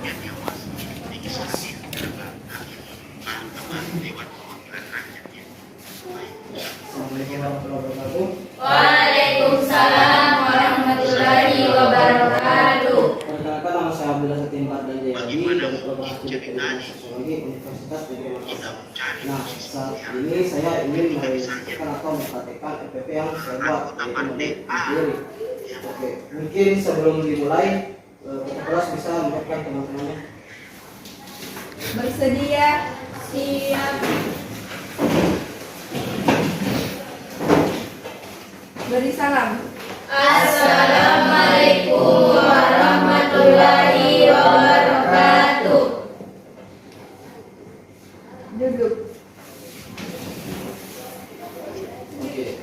Assalamualaikum warahmatullahi wabarakatuh. Waalaikumsalam warahmatullahi wabarakatuh. Perkenalkan, nama saya Abdullah Satin Fardal Jayadi dari program studi Teknik Sosiologi Universitas Negeri Makassar. Nah, saat ini saya ingin merealisasikan atau mempraktekkan EPP yang saya buat, yaitu menit sendiri. Oke, mungkin sebelum dimulai, Kota kelas bisa mengucapkan teman-temannya. Bersedia, siap. Beri salam. Assalamualaikum warahmatullahi wabarakatuh. Duduk. Oke,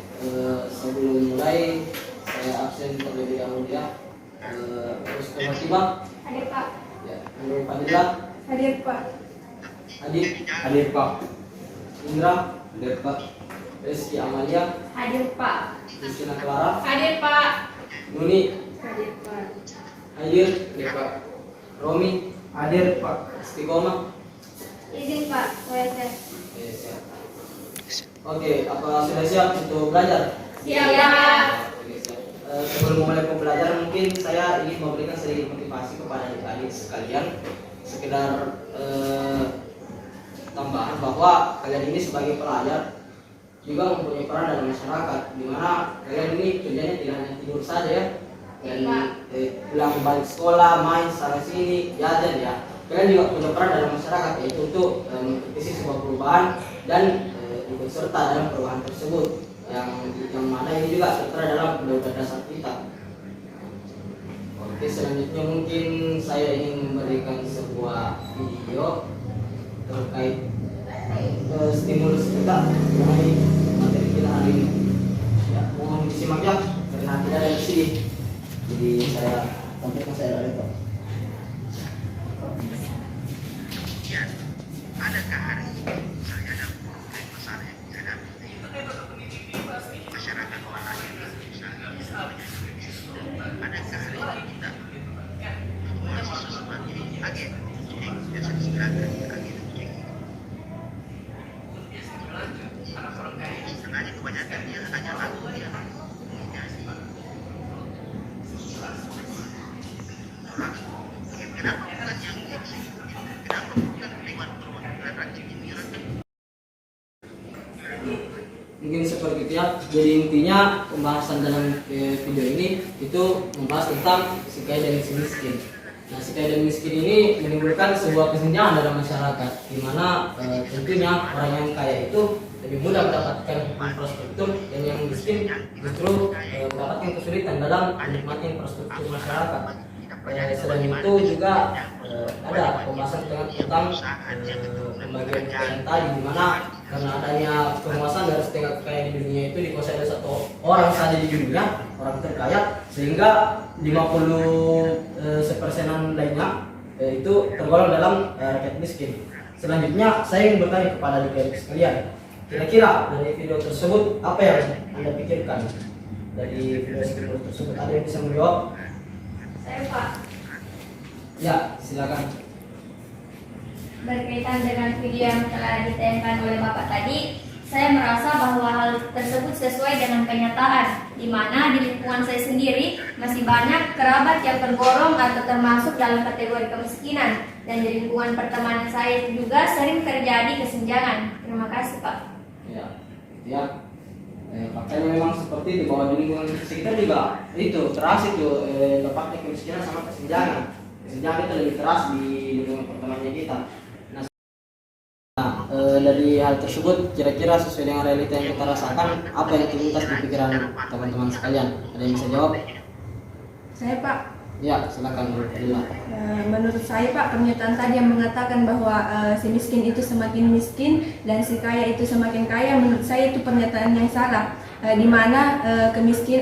sebelum mulai saya absen terlebih dahulu ya. Terus tiba-tiba Hadir Pak. ya, Nurul Fadila, Hadir Pak. Adit, hadir Pak. Indra, hadir Pak. Rizky Amalia, Hadir Pak. Christina Clara, Hadir Pak. Nuni, Hadir Pak. hadir Pak. Romi, hadir Pak. Istiqomah. Izin Pak, saya Oke, siap. Oke, apa sudah siap untuk belajar? siap. Oke, siap. Sebelum memulai pembelajaran, mungkin saya ingin memberikan sedikit motivasi kepada adik-adik sekalian, sekedar tambahan bahwa kalian ini sebagai pelajar juga mempunyai peran dalam masyarakat, di mana kalian ini kerjanya tidak hanya tidur saja ya, dan pulang balik sekolah, main sana sini, jajan ya. Kalian juga punya peran dalam masyarakat, yaitu untuk mengkritisi sebuah perubahan dan ikut serta dalam perubahan tersebut, yang mana ini juga tertera dalam undang-undang dasar kita. Oke, selanjutnya mungkin saya ingin memberikan sebuah video terkait stimulus kita mengenai materi kita hari ini. Ya, mohon disimak ya, karena tidak ada di sini. Jadi saya tampilkan saya dari itu. Adakah hari ini saya ada berbagai masalah yang dihadapi masyarakat orang Indonesia? Adakah hari ini kita mahasiswa sebagai agen yang biasa disebutkan agen setengahnya kebanyakan dia hanya lagu dia menyanyi. Kenapa bukan yang eksekutif? Kenapa bukan lewat perwakilan rakyat ini? Mungkin seperti itu ya. Jadi intinya pembahasan dalam video ini itu membahas tentang si kaya dan si miskin. Nah, si kaya dan miskin ini menimbulkan sebuah kesenjangan dalam masyarakat, di mana tentunya orang yang kaya itu lebih mudah mendapatkan infrastruktur, dan yang miskin justru mendapatkan kesulitan dalam menikmati infrastruktur masyarakat. Selain itu juga ada pembahasan tentang pembagian kekayaan tadi, di mana karena adanya penguasaan dari setengah kekayaan di dunia itu dikuasai oleh satu orang saja di dunia, orang terkaya, sehingga 50% lainnya itu tergolong dalam rakyat miskin. Selanjutnya saya ingin bertanya kepada adik-adik sekalian, kira-kira dari video tersebut apa yang Anda pikirkan? Dari video tersebut ada yang bisa menjawab? Saya Pak. Ya, silakan. Berkaitan dengan video yang telah ditayangkan oleh Bapak tadi, saya merasa bahwa hal tersebut sesuai dengan kenyataan, di mana di lingkungan saya sendiri masih banyak kerabat yang tergolong atau termasuk dalam kategori kemiskinan, dan di lingkungan pertemanan saya juga sering terjadi kesenjangan. Terima kasih Pak. Ya, ya. Faktanya memang seperti itu, bahwa di lingkungan sekitar juga itu terasa itu tepatnya kemiskinan sama kesenjangan. Kesenjangan itu lebih keras di lingkungan pertemanan kita. Nah, dari hal tersebut kira-kira sesuai dengan realita yang kita rasakan, apa yang terlintas di pikiran teman-teman sekalian? Ada yang bisa jawab? Saya Pak, Ya, silakan Bu Fadila. menurut saya Pak, pernyataan tadi yang mengatakan bahwa si miskin itu semakin miskin dan si kaya itu semakin kaya, menurut saya itu pernyataan yang salah. Di mana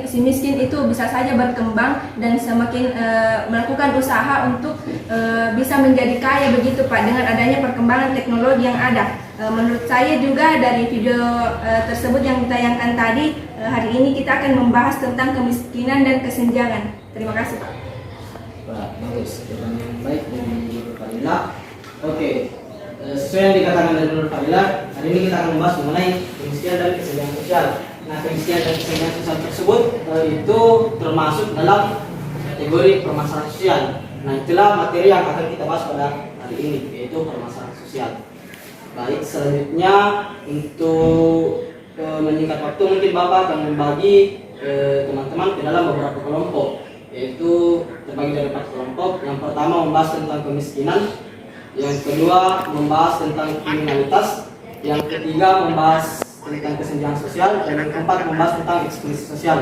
si miskin itu bisa saja berkembang dan semakin melakukan usaha untuk bisa menjadi kaya begitu Pak, dengan adanya perkembangan teknologi yang ada. Menurut saya juga dari video tersebut yang ditayangkan tadi, hari ini kita akan membahas tentang kemiskinan dan kesenjangan. Terima kasih Pak. Bagus, jawaban yang baik dari Nur Fadila. Oke, sesuai yang dikatakan dari Nur Fadila, hari ini kita akan membahas mengenai kemiskinan dan kesenjangan sosial. Nah, kemiskinan dan kesenjangan sosial tersebut itu termasuk dalam kategori permasalahan sosial. Nah, itulah materi yang akan kita bahas pada hari ini, yaitu permasalahan sosial. Baik, selanjutnya untuk menyingkat waktu, mungkin Bapak akan membagi teman-teman ke dalam beberapa kelompok, yaitu terbagi dari 4 kelompok. Yang pertama membahas tentang kemiskinan, yang kedua membahas tentang kriminalitas, yang ketiga membahas tentang kesenjangan sosial, dan yang keempat membahas tentang eksklusi sosial.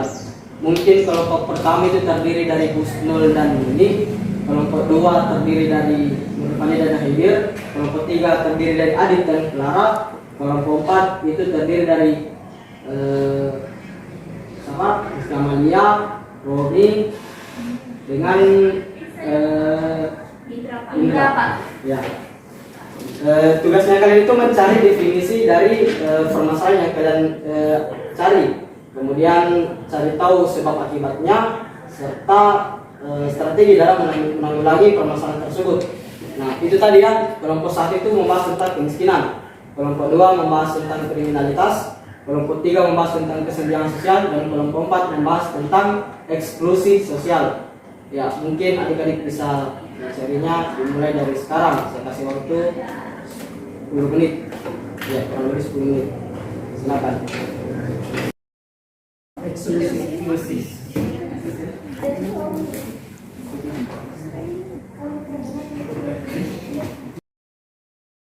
Mungkin kelompok pertama itu terdiri dari Husnul dan Nuni, kelompok 2 terdiri dari Nurfani dan Haidir, kelompok 3 terdiri dari Adit dan Clara, kelompok 4 itu terdiri dari Amalia, Roni dengan Indra, Pak. Ya. Tugasnya kalian itu mencari definisi dari permasalahan yang kalian cari, kemudian cari tahu sebab akibatnya serta strategi dalam menanggulangi permasalahan tersebut. Nah, itu tadi ya, kelompok 1 itu membahas tentang kemiskinan, kelompok 2 membahas tentang kriminalitas, kelompok 3 membahas tentang kesenjangan sosial, dan kelompok 4 membahas tentang eksklusi sosial. Ya, mungkin adik-adik bisa mencarinya dimulai dari sekarang. Saya kasih waktu 10 menit. Ya, kurang lebih 10 menit. Silakan. Eksklusi.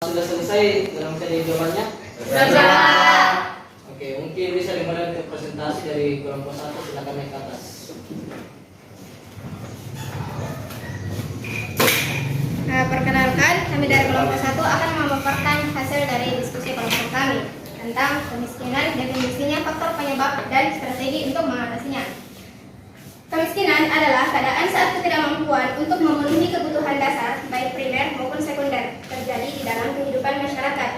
Sudah selesai dalam tadi jawabannya? Sudah. Oke, mungkin bisa dimulai untuk presentasi dari kelompok 1. Silakan naik ke atas. Perkenalkan, kami dari kelompok 1 akan memaparkan hasil dari diskusi kelompok kami tentang kemiskinan, definisinya, faktor penyebab, dan strategi untuk mengatasinya. Kemiskinan adalah keadaan saat ketidakmampuan untuk memenuhi kebutuhan dasar, baik primer maupun sekunder, terjadi di dalam kehidupan masyarakat.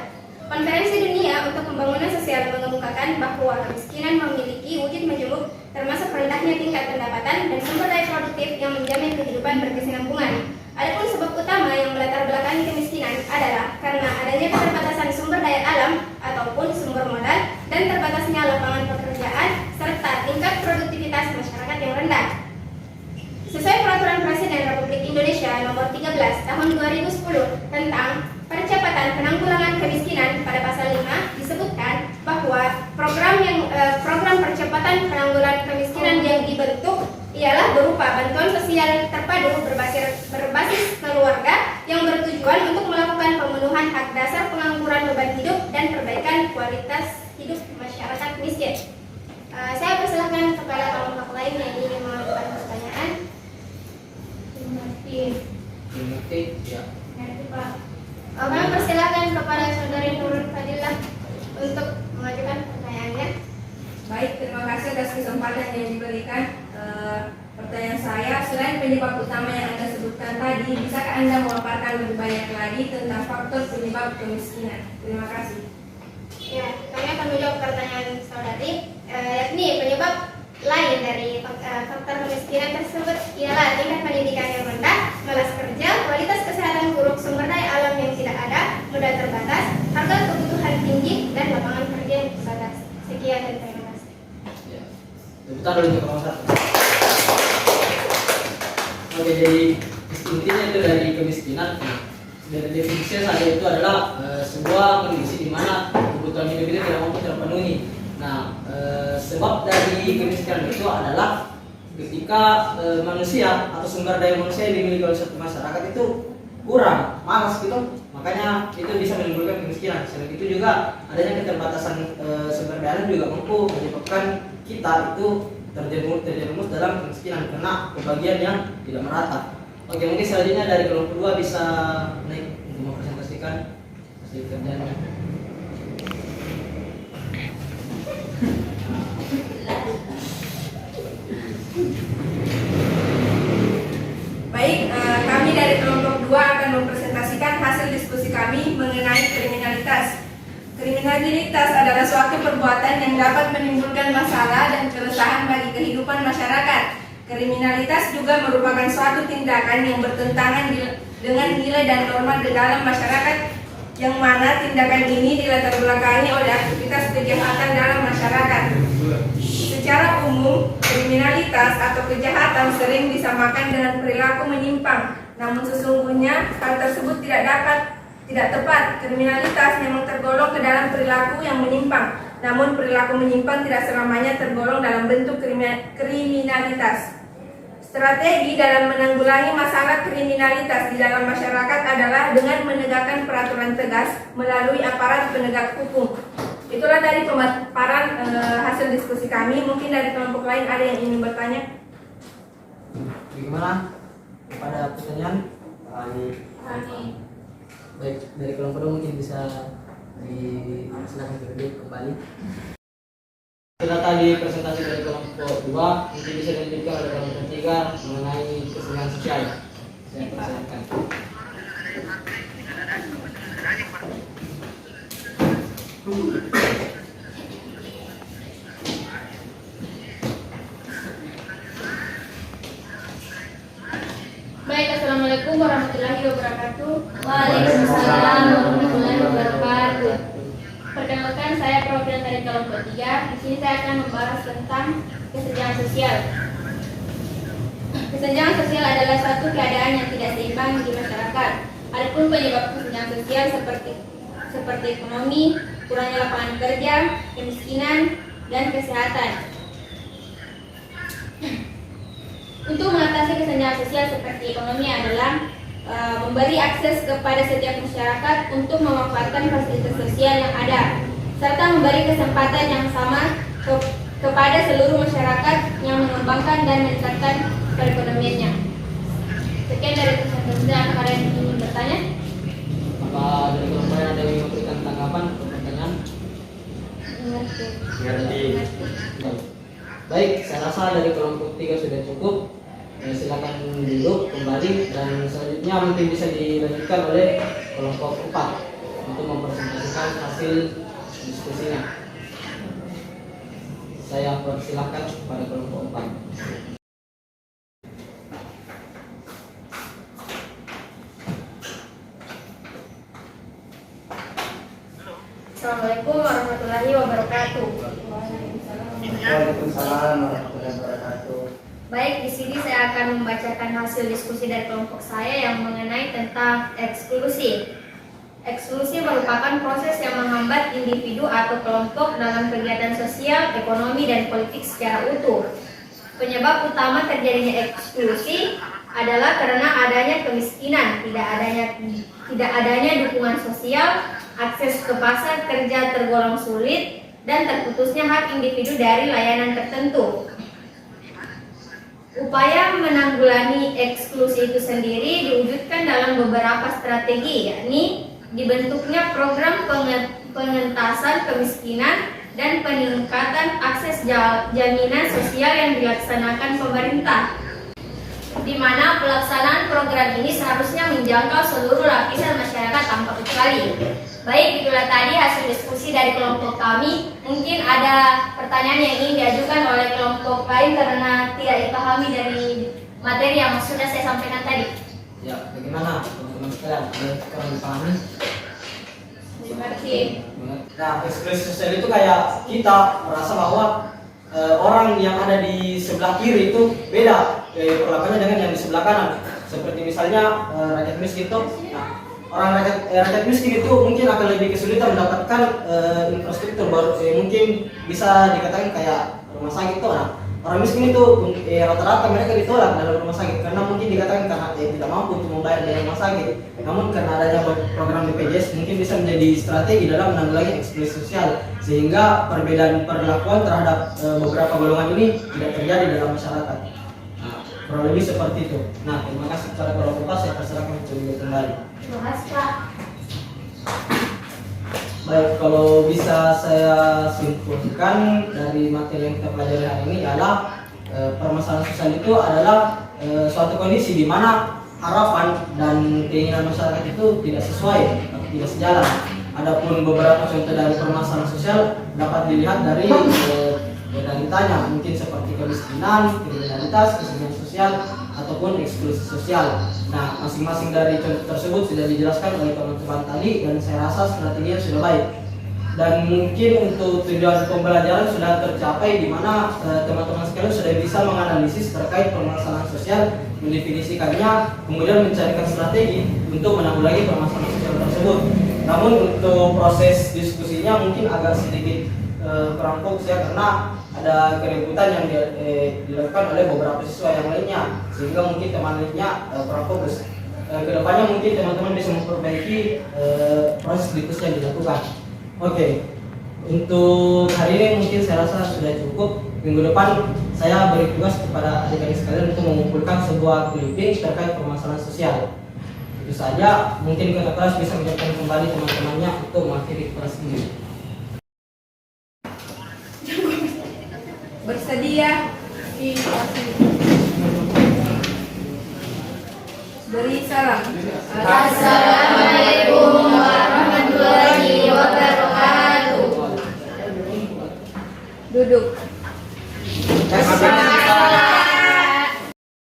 Konferensi Dunia untuk Pembangunan Sosial mengemukakan bahwa kemiskinan memiliki wujud majemuk, termasuk rendahnya tingkat pendapatan dan sumber daya produktif yang menjamin kehidupan berkesinambungan. Adapun sebab utama yang melatar belakangi kemiskinan adalah karena adanya keterbatasan sumber daya alam ataupun sumber modal dan terbatasnya lapangan pekerjaan serta tingkat produktivitas masyarakat yang rendah. Sesuai Peraturan Presiden Republik Indonesia Nomor 13 Tahun 2010 tentang Percepatan Penanggulangan Kemiskinan, pada pasal 5 disebutkan bahwa program percepatan penanggulangan kemiskinan yang dibentuk ialah berupa bantuan sosial terpadu berbasis keluarga yang bertujuan untuk melakukan pemenuhan hak dasar, pengangguran beban hidup, dan perbaikan kualitas hidup masyarakat miskin. Saya persilahkan kepada kelompok lain yang ingin mengajukan pertanyaan. Terima kasih. Ya. Pak. Kami persilakan kepada saudari Nur Fadilah untuk mengajukan pertanyaannya. Baik, terima kasih atas kesempatan yang diberikan. Pertanyaan saya, selain penyebab utama yang Anda sebutkan tadi, bisakah Anda memaparkan lebih banyak lagi tentang faktor penyebab kemiskinan? Terima kasih. Ya, kami akan menjawab pertanyaan saudari, yakni penyebab lain dari faktor kemiskinan tersebut ialah tingkat pendidikan yang rendah, malas kerja, kualitas kesehatan buruk, sumber daya alam yang tidak ada, modal terbatas, harga kebutuhan tinggi, dan lapangan kerja yang terbatas. Sekian dan terima kasih. Ya. Tepuk tangan untuk kelompok 1. Oke, jadi intinya itu dari kemiskinan. Dari definisinya saja itu adalah sebuah kondisi di mana kebutuhan hidup itu tidak mampu terpenuhi. Nah, sebab dari kemiskinan itu adalah ketika manusia atau sumber daya manusia yang dimiliki oleh satu masyarakat itu kurang, malas gitu, makanya itu bisa menimbulkan kemiskinan. Selain itu juga adanya keterbatasan sumber daya alam juga mampu menyebabkan kita itu terjerumus dalam kemiskinan karena pembagian yang tidak merata. Oke, mungkin selanjutnya dari kelompok 2 bisa naik untuk mempresentasikan hasil kerjanya. Baik, kami dari kelompok 2 akan mempresentasikan hasil diskusi kami mengenai kriminalitas. Kriminalitas adalah suatu perbuatan yang dapat menimbulkan masalah dan keresahan bagi kehidupan masyarakat. Kriminalitas juga merupakan suatu tindakan yang bertentangan dengan nilai dan norma di dalam masyarakat, yang mana tindakan ini dilatar belakangi oleh aktivitas kejahatan dalam masyarakat. Secara umum, kriminalitas atau kejahatan sering disamakan dengan perilaku menyimpang. Namun sesungguhnya hal tersebut tidak tepat. Kriminalitas memang tergolong ke dalam perilaku yang menyimpang. Namun perilaku menyimpang tidak selamanya tergolong dalam bentuk kriminalitas. Strategi dalam menanggulangi masalah kriminalitas di dalam masyarakat adalah dengan menegakkan peraturan tegas melalui aparat penegak hukum. Itulah tadi pemaparan hasil diskusi kami. Mungkin dari kelompok lain ada yang ingin bertanya? Bagaimana? Pada pertanyaan? Baik, dari kelompok dua mungkin bisa silakan kembali. Setelah tadi presentasi dari kelompok 2, mungkin bisa dilanjutkan oleh kelompok 3 mengenai kesenjangan sosial. Saya persilakan. Baik, assalamualaikum warahmatullahi wabarakatuh. Waalaikumsalam warahmatullahi wabarakatuh. Perkenalkan, saya perwakilan dari kelompok 3. Di sini saya akan membahas tentang kesenjangan sosial. Kesenjangan sosial adalah suatu keadaan yang tidak seimbang di masyarakat. Adapun penyebab kesenjangan sosial seperti ekonomi, kurangnya lapangan kerja, kemiskinan, dan kesehatan. Untuk mengatasi kesenjangan sosial seperti ekonomi adalah memberi akses kepada setiap masyarakat untuk memanfaatkan fasilitas sosial yang ada, serta memberi kesempatan yang sama kepada seluruh masyarakat yang mengembangkan dan meningkatkan perekonomiannya. Sekian dari presentasi. Apakah ada yang ingin bertanya? Apa dari kelompok lain ada yang ingin memberikan tanggapan atau pertanyaan? Baik, saya rasa dari kelompok 3 sudah cukup. Silakan duduk kembali, dan selanjutnya mungkin bisa dilanjutkan oleh kelompok 4 untuk mempresentasikan hasil diskusinya. Saya persilakan kepada kelompok 4. Assalamualaikum warahmatullahi wabarakatuh. Waalaikumsalam warahmatullahi wabarakatuh. Baik, di sini saya akan membacakan hasil diskusi dari kelompok saya yang mengenai tentang eksklusi. Eksklusi merupakan proses yang menghambat individu atau kelompok dalam kegiatan sosial, ekonomi, dan politik secara utuh. Penyebab utama terjadinya eksklusi adalah karena adanya kemiskinan, tidak adanya dukungan sosial, akses ke pasar kerja tergolong sulit, dan terputusnya hak individu dari layanan tertentu. Upaya menanggulangi eksklusi itu sendiri diwujudkan dalam beberapa strategi, yakni dibentuknya program pengentasan kemiskinan dan peningkatan akses jaminan sosial yang dilaksanakan pemerintah, di mana pelaksanaan program ini seharusnya menjangkau seluruh lapisan masyarakat tanpa kecuali. Baik, itulah tadi hasil diskusi dari kelompok kami. Mungkin ada pertanyaan yang ingin diajukan oleh kelompok lain karena tidak dipahami dari materi yang sudah saya sampaikan tadi. Ya, bagaimana teman-teman sekalian? Ada yang dipahami? Terima kasih. Nah, eksklusi sosial itu kayak kita merasa bahwa orang yang ada di sebelah kiri itu beda perlakuannya dengan yang di sebelah kanan. Seperti misalnya rakyat miskin itu, orang rakyat miskin itu mungkin akan lebih kesulitan mendapatkan infrastruktur baru, mungkin bisa dikatakan kayak rumah sakit itu. Nah, orang miskin itu rata-rata mereka ditolak dalam rumah sakit karena mungkin dikatakan karena tidak mampu untuk membayar biaya rumah sakit. Namun karena adanya program BPJS mungkin bisa menjadi strategi dalam menanggulangi eksklusi sosial, sehingga perbedaan perlakuan terhadap beberapa golongan ini tidak terjadi dalam masyarakat. Nah, kurang lebih seperti itu. Nah, terima kasih kepada kelompok Pak. Saya persilakan untuk kembali. Terima kasih, Pak. Baik, kalau bisa saya simpulkan dari materi yang kita pelajari hari ini adalah permasalahan sosial itu adalah suatu kondisi di mana harapan dan keinginan masyarakat itu tidak sesuai atau tidak sejalan. Adapun beberapa contoh dari permasalahan sosial dapat dilihat dari realitanya, mungkin seperti kemiskinan, kriminalitas, kesenjangan sosial ataupun eksklusi sosial. Nah, masing-masing dari contoh tersebut sudah dijelaskan oleh teman-teman tadi dan saya rasa strateginya sudah baik. Dan mungkin untuk tujuan pembelajaran sudah tercapai di mana teman-teman sekalian sudah bisa menganalisis terkait permasalahan sosial, mendefinisikannya, kemudian mencarikan strategi untuk menanggulangi permasalahan sosial tersebut. Namun untuk proses diskusinya mungkin agak sedikit kurang fokus ya, karena ada keributan yang dilakukan oleh beberapa siswa yang lainnya, sehingga mungkin teman lainnya kurang fokus. Kedepannya mungkin teman-teman bisa memperbaiki proses diskusi yang dilakukan. Oke, untuk hari ini mungkin saya rasa sudah cukup. Minggu depan saya beri tugas kepada adik-adik sekalian untuk mengumpulkan sebuah clipping terkait permasalahan sosial. Itu saja, mungkin kakak kelas bisa menjadikan kembali teman-temannya untuk mengakhiri kelas ini. Bersedia? Beri salam. Assalamualaikum warahmatullahi wabarakatuh. Duduk. Terima kasih.